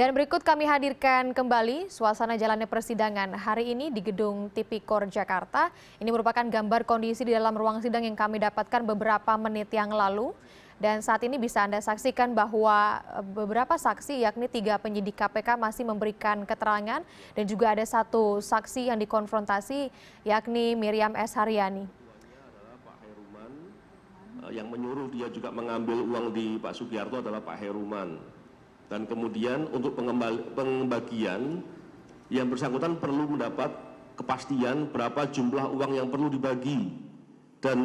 Dan berikut kami hadirkan kembali suasana jalannya persidangan hari ini di Gedung Tipikor Jakarta. Ini merupakan gambar kondisi di dalam ruang sidang yang kami dapatkan beberapa menit yang lalu. Dan saat ini bisa Anda saksikan bahwa beberapa saksi yakni 3 penyidik KPK masih memberikan keterangan dan juga ada 1 saksi yang dikonfrontasi yakni Miriam S. Haryani. Yang menyuruh dia juga mengambil uang di Pak Sugiharto adalah Pak Heruman. Dan kemudian untuk pembagian yang bersangkutan perlu mendapat kepastian berapa jumlah uang yang perlu dibagi. Dan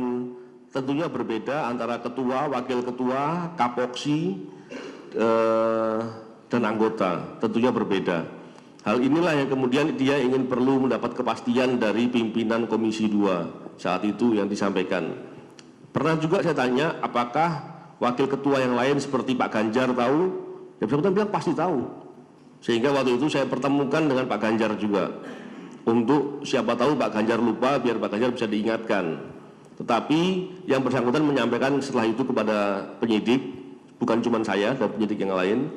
tentunya berbeda antara ketua, wakil ketua, kapoksi, dan anggota. Tentunya berbeda. Hal inilah yang kemudian dia ingin perlu mendapat kepastian dari pimpinan Komisi 2 saat itu yang disampaikan. Pernah juga saya tanya apakah wakil ketua yang lain seperti Pak Ganjar tahu? Ya bersangkutan bilang pasti tahu. Sehingga waktu itu saya pertemukan dengan Pak Ganjar juga. Untuk siapa tahu Pak Ganjar lupa biar Pak Ganjar bisa diingatkan. Tetapi yang bersangkutan menyampaikan setelah itu kepada penyidik, bukan cuma saya dan penyidik yang lain,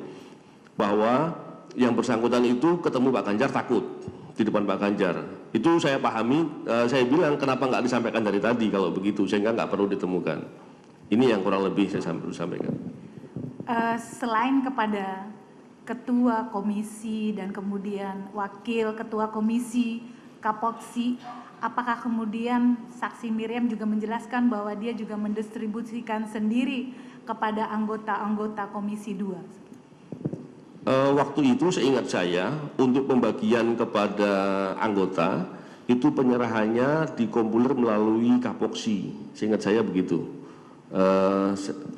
bahwa yang bersangkutan itu ketemu Pak Ganjar takut di depan Pak Ganjar. Itu saya pahami, saya bilang kenapa nggak disampaikan dari tadi kalau begitu, sehingga nggak perlu ditemukan. Ini yang kurang lebih saya sampaikan. Selain kepada ketua komisi dan kemudian wakil ketua komisi, kapoksi, apakah kemudian saksi Miriam juga menjelaskan bahwa dia juga mendistribusikan sendiri kepada anggota-anggota komisi 2? Waktu itu seingat saya untuk pembagian kepada anggota itu penyerahannya dikompuler melalui kapoksi, seingat saya begitu.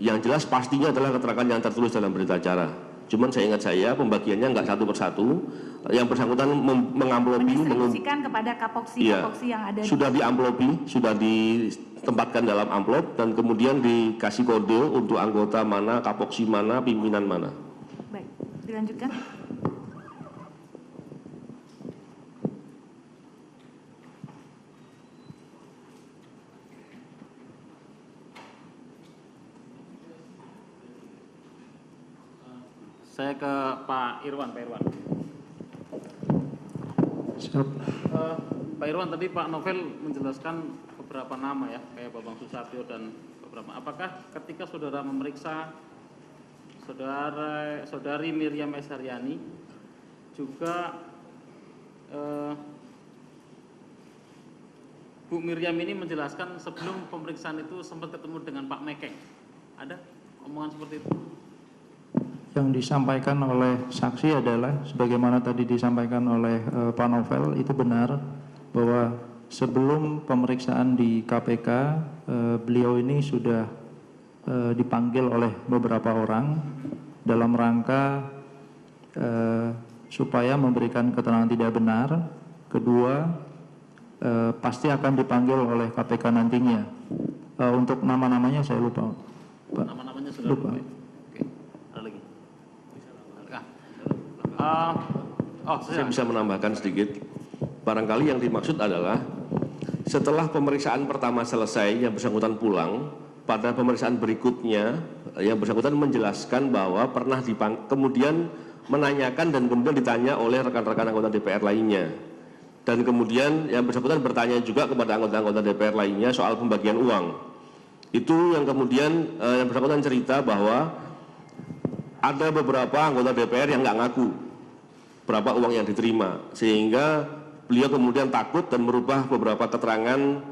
Yang jelas pastinya adalah keterangan yang tertulis dalam berita acara. Cuman saya ingat saya pembagiannya nggak satu persatu. Yang bersangkutan mengamplopi, mendistribusikan kepada kapoksi-kapoksi yang ada. Sudah diamplopi, sudah ditempatkan dalam amplop dan kemudian dikasih kode untuk anggota mana, kapoksi mana, pimpinan mana. Baik, dilanjutkan. Saya ke Pak Irwan. Siap. Pak Irwan, tadi Pak Novel menjelaskan beberapa nama ya, kayak Bambang Susatyo dan beberapa. Apakah ketika saudara memeriksa saudari Miriam S. Haryani juga Bu Miriam ini menjelaskan sebelum pemeriksaan itu sempat ketemu dengan Pak Mekeng? Ada omongan seperti itu? Yang disampaikan oleh saksi adalah sebagaimana tadi disampaikan oleh Pak Novel, itu benar bahwa sebelum pemeriksaan di KPK beliau ini sudah dipanggil oleh beberapa orang dalam rangka supaya memberikan keterangan tidak benar. Kedua, pasti akan dipanggil oleh KPK nantinya. Untuk nama-namanya saya lupa, Pak. Nama-namanya sudah lupa. Saya bisa menambahkan sedikit. Barangkali yang dimaksud adalah setelah pemeriksaan pertama selesai yang bersangkutan pulang, pada pemeriksaan berikutnya yang bersangkutan menjelaskan bahwa pernah kemudian menanyakan dan kemudian ditanya oleh rekan-rekan anggota DPR lainnya. Dan kemudian yang bersangkutan bertanya juga kepada anggota-anggota DPR lainnya soal pembagian uang. Itu yang kemudian yang bersangkutan cerita bahwa ada beberapa anggota DPR yang nggak ngaku berapa uang yang diterima, sehingga beliau kemudian takut dan merubah beberapa keterangan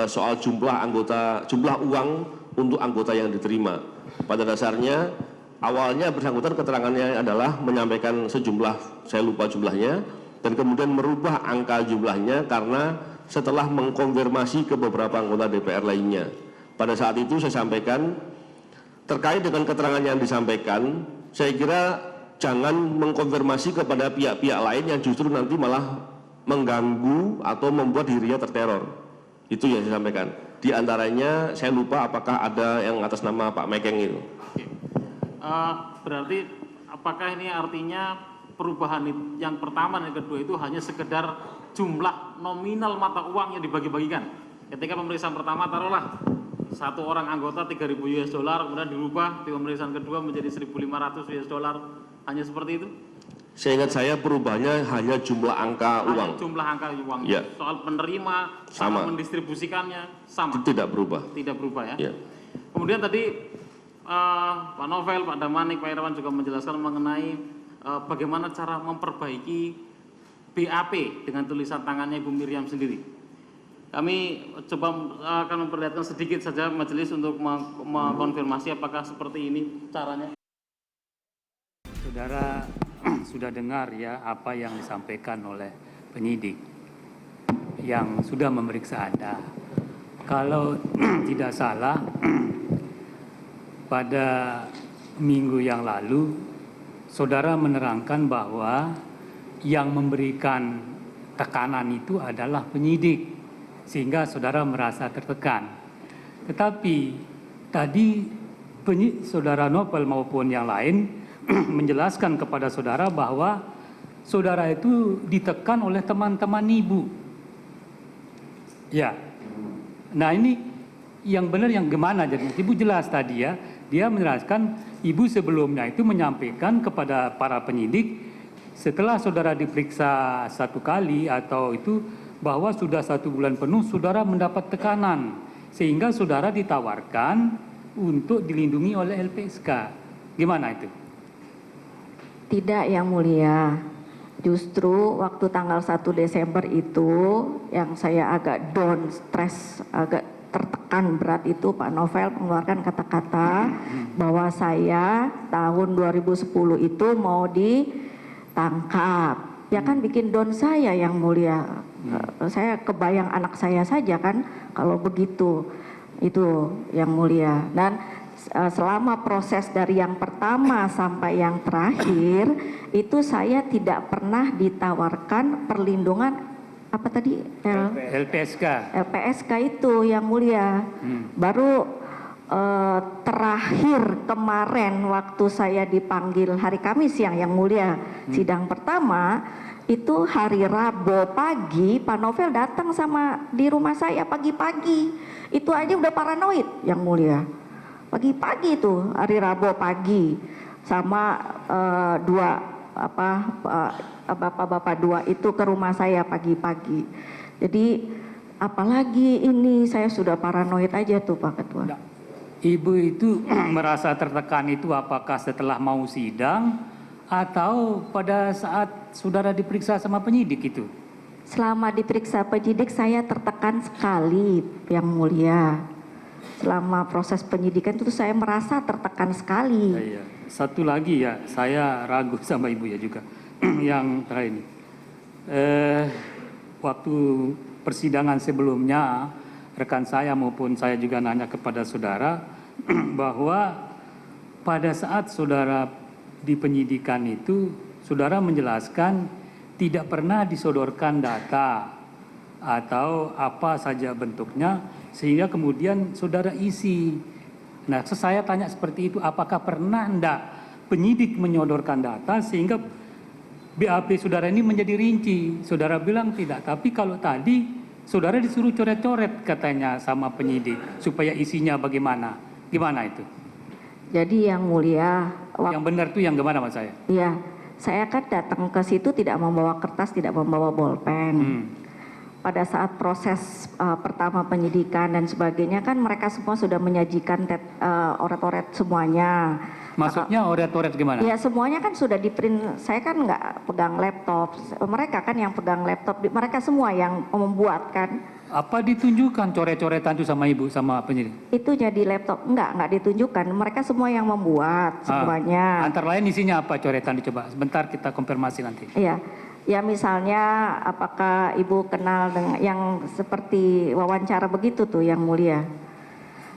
soal jumlah uang untuk anggota yang diterima. Pada dasarnya awalnya bersangkutan keterangannya adalah menyampaikan sejumlah, saya lupa jumlahnya, dan kemudian merubah angka jumlahnya karena setelah mengkonfirmasi ke beberapa anggota DPR lainnya. Pada saat itu saya sampaikan terkait dengan keterangan yang disampaikan, saya kira jangan mengkonfirmasi kepada pihak-pihak lain yang justru nanti malah mengganggu atau membuat dirinya terteror. Itu yang saya sampaikan. Di antaranya saya lupa apakah ada yang atas nama Pak Mekeng itu. Berarti apakah ini artinya perubahan yang pertama dan yang kedua itu hanya sekedar jumlah nominal mata uang yang dibagi-bagikan? Ketika pemeriksaan pertama taruhlah satu orang anggota 3.000 US dollar, kemudian dirubah di pemeriksaan kedua menjadi 1.500 US dollar, hanya seperti itu? Seingat saya perubahannya hanya jumlah angka uang. Jumlah angka uang. Ya. Soal penerima, Sama. cara mendistribusikannya sama. Itu tidak berubah. Tidak berubah ya. Ya. Kemudian tadi Pak Novel, Pak Damanik, Pak Irawan juga menjelaskan mengenai bagaimana cara memperbaiki BAP dengan tulisan tangannya Ibu Miriam sendiri. Kami coba akan memperlihatkan sedikit saja majelis untuk mengkonfirmasi apakah seperti ini caranya. Saudara sudah dengar ya apa yang disampaikan oleh penyidik yang sudah memeriksa Anda. Kalau tidak salah, pada minggu yang lalu, saudara menerangkan bahwa yang memberikan tekanan itu adalah penyidik, sehingga saudara merasa tertekan. Tetapi tadi saudara Novel maupun yang lain menjelaskan kepada saudara bahwa saudara itu ditekan oleh teman-teman ibu. Ya. Nah ini yang benar yang gimana? Jadi ibu jelas tadi ya, dia menjelaskan ibu sebelumnya itu menyampaikan kepada para penyidik setelah saudara diperiksa 1 kali atau itu bahwa sudah 1 bulan penuh saudara mendapat tekanan sehingga saudara ditawarkan untuk dilindungi oleh LPSK. Gimana itu? Tidak, Yang Mulia. Justru waktu tanggal 1 Desember itu yang saya agak down, stres, agak tertekan berat itu Pak Novel mengeluarkan kata-kata bahwa saya tahun 2010 itu mau ditangkap. Ya kan bikin down saya, Yang Mulia. Saya kebayang anak saya saja kan kalau begitu. Itu Yang Mulia. Dan selama proses dari yang pertama sampai yang terakhir itu saya tidak pernah ditawarkan perlindungan apa tadi LPSK itu Yang Mulia. Baru terakhir kemarin waktu saya dipanggil hari Kamis Yang Mulia sidang pertama itu hari Rabu pagi Pak Novel datang di rumah saya pagi-pagi. Itu aja udah paranoid Yang Mulia. Pagi-pagi itu hari Rabu pagi sama bapak-bapak 2 itu ke rumah saya pagi-pagi. Jadi apalagi ini saya sudah paranoid aja tuh Pak Ketua. Nah, ibu itu merasa tertekan itu apakah setelah mau sidang atau pada saat saudara diperiksa sama penyidik itu? Selama diperiksa penyidik saya tertekan sekali Yang Mulia. Selama proses penyidikan itu saya merasa tertekan sekali. Iya. Satu lagi ya, saya ragu sama ibu ya juga. Yang terakhir ini, waktu persidangan sebelumnya, rekan saya maupun saya juga nanya kepada saudara bahwa pada saat saudara di penyidikan itu, saudara menjelaskan tidak pernah disodorkan data atau apa saja bentuknya, sehingga kemudian saudara isi. Nah, saya tanya seperti itu, apakah pernah enggak penyidik menyodorkan data sehingga BAP saudara ini menjadi rinci? Saudara bilang tidak, tapi kalau tadi saudara disuruh coret-coret katanya sama penyidik supaya isinya bagaimana? Gimana itu? Jadi Yang Mulia, yang benar tuh yang gimana Mas saya? Iya, saya kan datang ke situ tidak membawa kertas, tidak membawa bolpen. Pada saat proses pertama penyidikan dan sebagainya kan mereka semua sudah menyajikan oret-oret semuanya. Maksudnya oret-oret gimana? Ya semuanya kan sudah di print. Saya kan nggak pegang laptop. Mereka kan yang pegang laptop. Mereka semua yang membuat kan. Apa ditunjukkan coret-coretan itu sama ibu sama penyidik? Itu jadi laptop. Nggak ditunjukkan. Mereka semua yang membuat semuanya. Antara lain isinya apa coretan dicoba? Sebentar kita konfirmasi nanti. Iya. Ya misalnya apakah Ibu kenal dengan yang seperti wawancara begitu tuh Yang Mulia?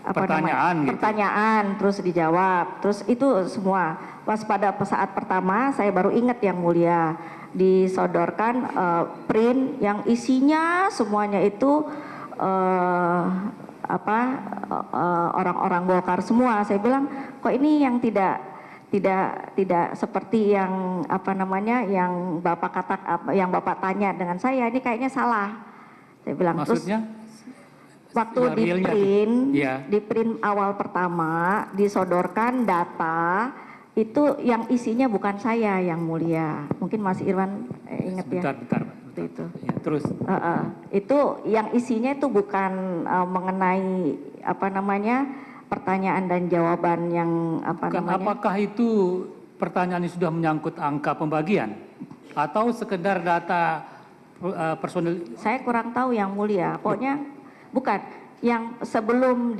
Pertanyaan gitu. Pertanyaan terus dijawab. Terus itu semua. Pas pada saat pertama saya baru ingat Yang Mulia disodorkan print yang isinya semuanya itu orang-orang Golkar semua. Saya bilang kok ini yang tidak seperti yang yang Bapak tanya dengan saya, ini kayaknya salah. Saya bilang. Maksudnya? Terus waktu di print awal pertama disodorkan data Itu yang isinya bukan saya yang mulia. Mungkin Mas Irwan ingat ya. Bentar. Itu. Ya, terus. Itu yang isinya itu bukan mengenai apa namanya pertanyaan dan jawaban yang apa Bukan, namanya. apakah itu pertanyaannya sudah menyangkut angka pembagian atau sekedar data personil? Saya kurang tahu yang mulia. Pokoknya bukan yang sebelum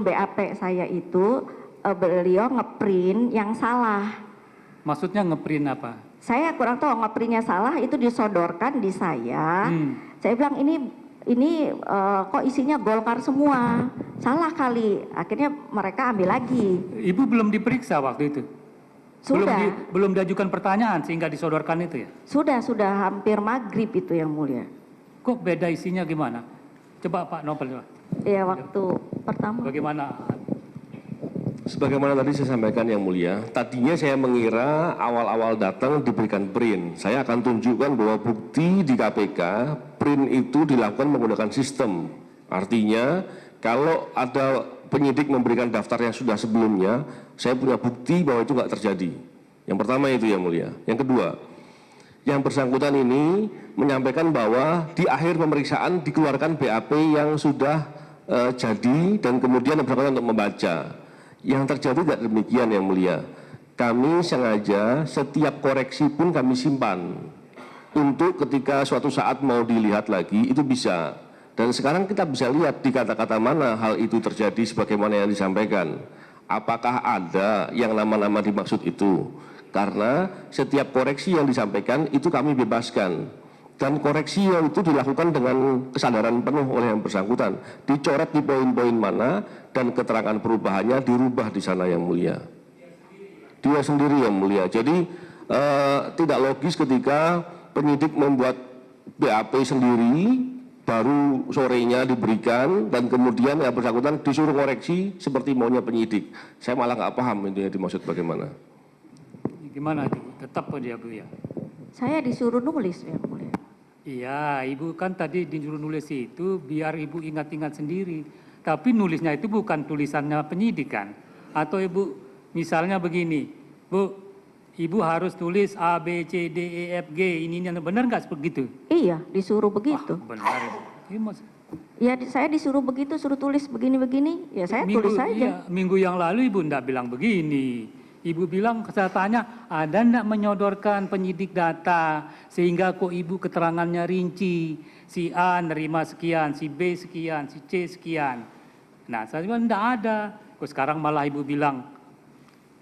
BAP saya itu beliau ngeprint yang salah. Maksudnya ngeprint apa? Saya kurang tahu ngeprintnya salah, itu disodorkan di saya. Saya bilang ini kok isinya Golkar semua, salah kali. Akhirnya mereka ambil lagi. Ibu belum diperiksa waktu itu? Sudah. Belum diajukan pertanyaan sehingga disodorkan itu ya? Sudah hampir maghrib itu yang mulia. Kok beda isinya gimana? Coba Pak Nopel. Ya waktu pertama. Bagaimana? Sebagaimana tadi saya sampaikan yang mulia, tadinya saya mengira awal-awal datang diberikan print. Saya akan tunjukkan bahwa bukti di KPK, print itu dilakukan menggunakan sistem. Artinya, kalau ada penyidik memberikan daftar yang sudah sebelumnya, saya punya bukti bahwa itu nggak terjadi. Yang pertama itu yang mulia. Yang kedua, yang bersangkutan ini menyampaikan bahwa di akhir pemeriksaan dikeluarkan BAP yang sudah jadi dan kemudian yang bersangkutan untuk membaca. Yang terjadi tidak demikian yang mulia. Kami sengaja setiap koreksi pun kami simpan untuk ketika suatu saat mau dilihat lagi itu bisa. Dan sekarang kita bisa lihat di kata-kata mana hal itu terjadi sebagaimana yang disampaikan. Apakah ada yang nama-nama dimaksud itu? Karena setiap koreksi yang disampaikan itu kami bebaskan. Dan koreksi yang itu dilakukan dengan kesadaran penuh oleh yang bersangkutan. Dicoret di poin-poin mana dan keterangan perubahannya dirubah di sana yang mulia. Dia sendiri yang mulia. Jadi tidak logis ketika penyidik membuat BAP sendiri, baru sorenya diberikan dan kemudian yang bersangkutan disuruh koreksi seperti maunya penyidik. Saya malah nggak paham itu yang dimaksud bagaimana. Gimana itu? Tetap dia Bu ya? Saya disuruh nulis yang mulia. Iya, Ibu kan tadi disuruh nulis itu biar Ibu ingat-ingat sendiri. Tapi nulisnya itu bukan tulisannya penyidik kan? Atau Ibu misalnya begini, Bu, Ibu harus tulis A, B, C, D, E, F, G, ini benar nggak begitu? Iya, disuruh begitu. Benar. Ya saya disuruh begitu, suruh tulis begini-begini, ya saya tulis saja. Iya, minggu yang lalu Ibu enggak bilang begini. Ibu bilang, saya tanya, ada enggak menyodorkan penyidik data sehingga kok Ibu keterangannya rinci, si A nerima sekian, si B sekian, si C sekian. Nah, saya bilang enggak ada. Kok sekarang malah Ibu bilang,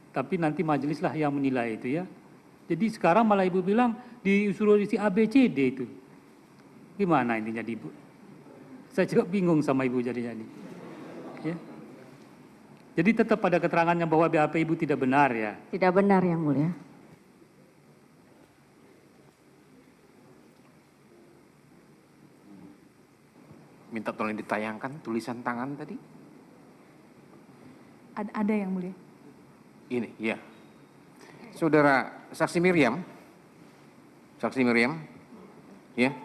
tapi nanti majelis lah yang menilai itu ya. Jadi sekarang malah Ibu bilang disuruh si A, B, C, D itu. Gimana intinya di Ibu? Saya juga bingung sama Ibu jadinya nih. Ya. Jadi tetap pada keterangannya bahwa BAP Ibu tidak benar ya? Tidak benar yang mulia. Minta tolong ditayangkan tulisan tangan tadi. Ada yang mulia. Ini, ya. Saudara saksi Miriam, ya,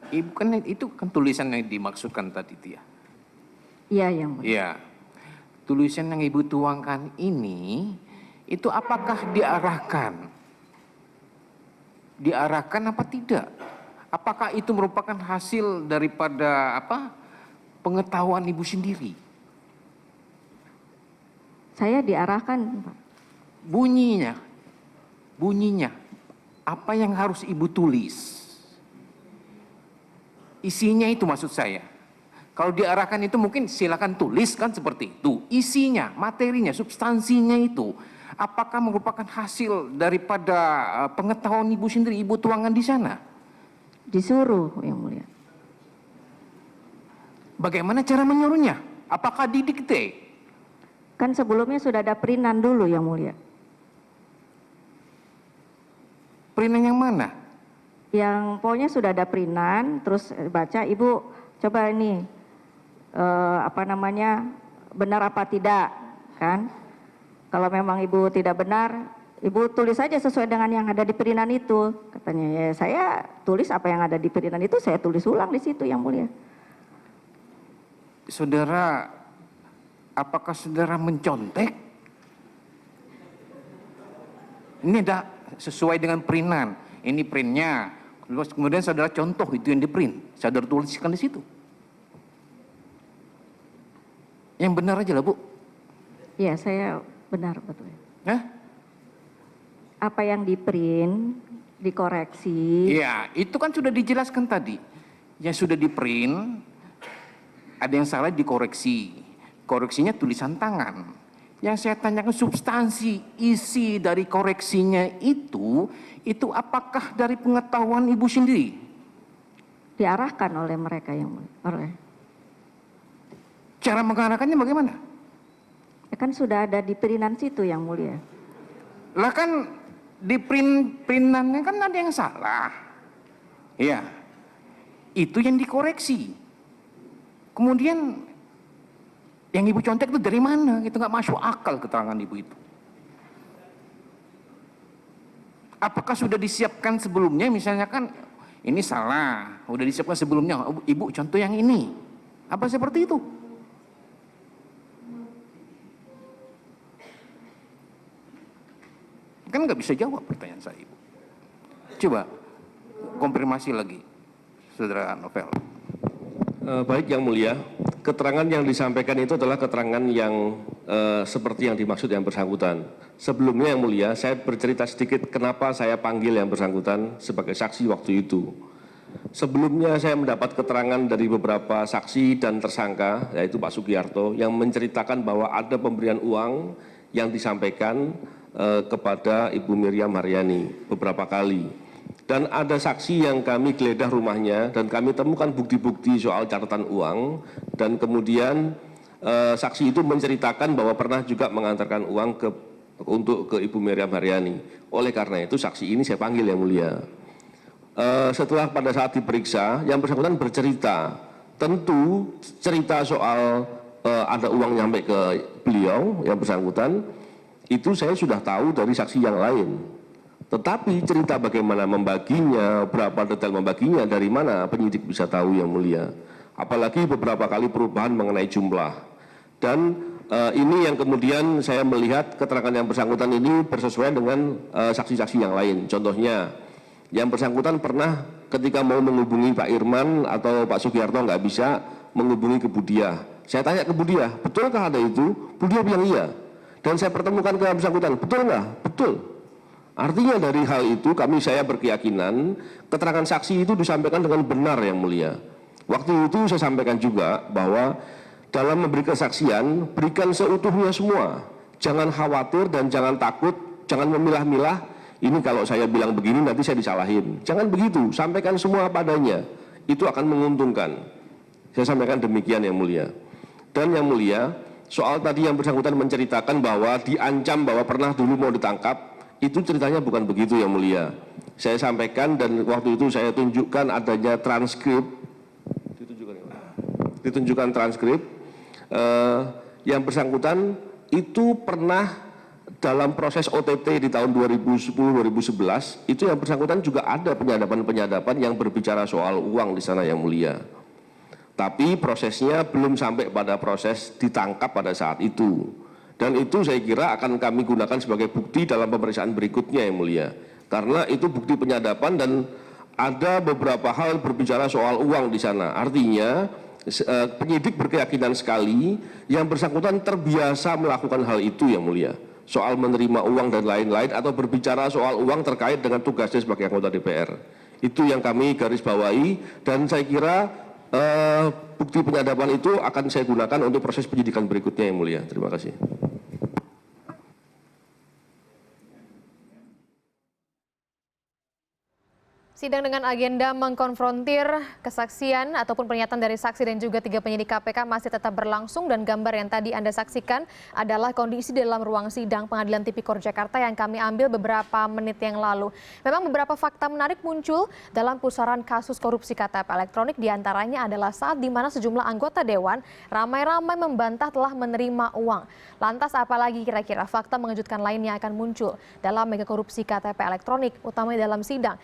Ibu kan itu kan tulisan yang dimaksudkan tadi itu ya. Iya yang mulia. Ya, tulisan yang Ibu tuangkan ini, itu apakah diarahkan? Diarahkan apa tidak? Apakah itu merupakan hasil daripada pengetahuan Ibu sendiri? Saya diarahkan, Pak. Bunyinya, apa yang harus Ibu tulis? Isinya itu maksud saya. Kalau diarahkan itu mungkin silakan tulis kan seperti itu. Isinya, materinya, substansinya itu. Apakah merupakan hasil daripada pengetahuan Ibu sendiri, Ibu tuangkan di sana? Disuruh yang mulia. Bagaimana cara menyuruhnya? Apakah didikte? Kan sebelumnya sudah ada printan dulu yang mulia. Printan yang mana? Yang pokoknya sudah ada printan, terus baca, Ibu coba ini benar apa tidak kan? Kalau memang Ibu tidak benar, Ibu tulis saja sesuai dengan yang ada di printan itu. Katanya, ya saya tulis apa yang ada di printan itu, saya tulis ulang di situ yang mulia. Saudara, apakah saudara mencontek? Ini ada sesuai dengan printan. Ini printnya. Kemudian saudara contoh itu yang di print. Saudara tuliskan di situ. Yang benar aja lah, Bu. Ya, saya benar betul. Hah? Apa yang di print, dikoreksi. Iya, itu kan sudah dijelaskan tadi. Yang sudah di print, ada yang salah dikoreksi. Koreksinya tulisan tangan. Yang saya tanyakan substansi, isi dari koreksinya itu apakah dari pengetahuan Ibu sendiri? Diarahkan oleh mereka yang oleh. Cara mengarahkannya bagaimana? Ya kan sudah ada di printan situ yang mulia. Lah kan di printannya kan ada yang salah. Iya. Itu yang dikoreksi. Kemudian yang Ibu contek itu dari mana? Itu nggak masuk akal keterangan Ibu itu. Apakah sudah disiapkan sebelumnya? Misalnya kan ini salah, sudah disiapkan sebelumnya. Ibu contoh yang ini. Apa seperti itu? Kan nggak bisa jawab pertanyaan saya, Ibu. Coba konfirmasi lagi, Saudara Novel. Baik Yang Mulia, keterangan yang disampaikan itu adalah keterangan yang seperti yang dimaksud yang bersangkutan. Sebelumnya Yang Mulia, saya bercerita sedikit kenapa saya panggil yang bersangkutan sebagai saksi waktu itu. Sebelumnya saya mendapat keterangan dari beberapa saksi dan tersangka, yaitu Pak Sugiarto, yang menceritakan bahwa ada pemberian uang yang disampaikan kepada Ibu Miriam Haryani beberapa kali. Dan ada saksi yang kami geledah rumahnya dan kami temukan bukti-bukti soal catatan uang, dan kemudian saksi itu menceritakan bahwa pernah juga mengantarkan uang untuk ke Ibu Miriam Haryani. Oleh karena itu saksi ini saya panggil Yang Mulia. Setelah pada saat diperiksa, yang bersangkutan bercerita, tentu cerita soal ada uang nyampe ke beliau yang bersangkutan, itu saya sudah tahu dari saksi yang lain. Tetapi cerita bagaimana membaginya, berapa detail membaginya, dari mana penyidik bisa tahu Yang Mulia. Apalagi beberapa kali perubahan mengenai jumlah. Dan ini yang kemudian saya melihat keterangan yang bersangkutan ini bersesuaian dengan saksi-saksi yang lain. Contohnya, yang bersangkutan pernah ketika mau menghubungi Pak Irman atau Pak Sugiarto nggak bisa menghubungi ke Budiah. Saya tanya ke Budiah, betulkah ada itu? Budiah bilang iya. Dan saya pertemukan ke yang bersangkutan, betul nggak? Betul. Artinya dari hal itu saya berkeyakinan keterangan saksi itu disampaikan dengan benar Yang Mulia. Waktu itu saya sampaikan juga bahwa dalam memberi kesaksian berikan seutuhnya semua. Jangan khawatir dan jangan takut, jangan memilah-milah. Ini kalau saya bilang begini nanti saya disalahin. Jangan begitu, sampaikan semua padanya. Itu akan menguntungkan. Saya sampaikan demikian Yang Mulia. Dan Yang Mulia, soal tadi yang bersangkutan menceritakan bahwa diancam bahwa pernah dulu mau ditangkap, itu ceritanya bukan begitu Yang Mulia. Saya sampaikan dan waktu itu saya tunjukkan adanya transkrip, ditunjukkan transkrip yang bersangkutan itu pernah dalam proses OTT di tahun 2010-2011, itu yang bersangkutan juga ada penyadapan-penyadapan yang berbicara soal uang di sana Yang Mulia. Tapi prosesnya belum sampai pada proses ditangkap pada saat itu. Dan itu saya kira akan kami gunakan sebagai bukti dalam pemeriksaan berikutnya Yang Mulia. Karena itu bukti penyadapan dan ada beberapa hal berbicara soal uang di sana. Artinya penyidik berkeyakinan sekali yang bersangkutan terbiasa melakukan hal itu Yang Mulia. Soal menerima uang dan lain-lain atau berbicara soal uang terkait dengan tugasnya sebagai anggota DPR. Itu yang kami garis bawahi dan saya kira bukti penyadapan itu akan saya gunakan untuk proses penyidikan berikutnya Yang Mulia. Terima kasih. Sidang dengan agenda mengkonfrontir kesaksian ataupun pernyataan dari saksi dan juga 3 penyidik KPK masih tetap berlangsung, dan gambar yang tadi Anda saksikan adalah kondisi dalam ruang sidang Pengadilan Tipikor Jakarta yang kami ambil beberapa menit yang lalu. Memang beberapa fakta menarik muncul dalam pusaran kasus korupsi KTP elektronik, diantaranya adalah saat di mana sejumlah anggota Dewan ramai-ramai membantah telah menerima uang. Lantas apalagi kira-kira fakta mengejutkan lainnya akan muncul dalam mega korupsi KTP elektronik, utamanya dalam sidang.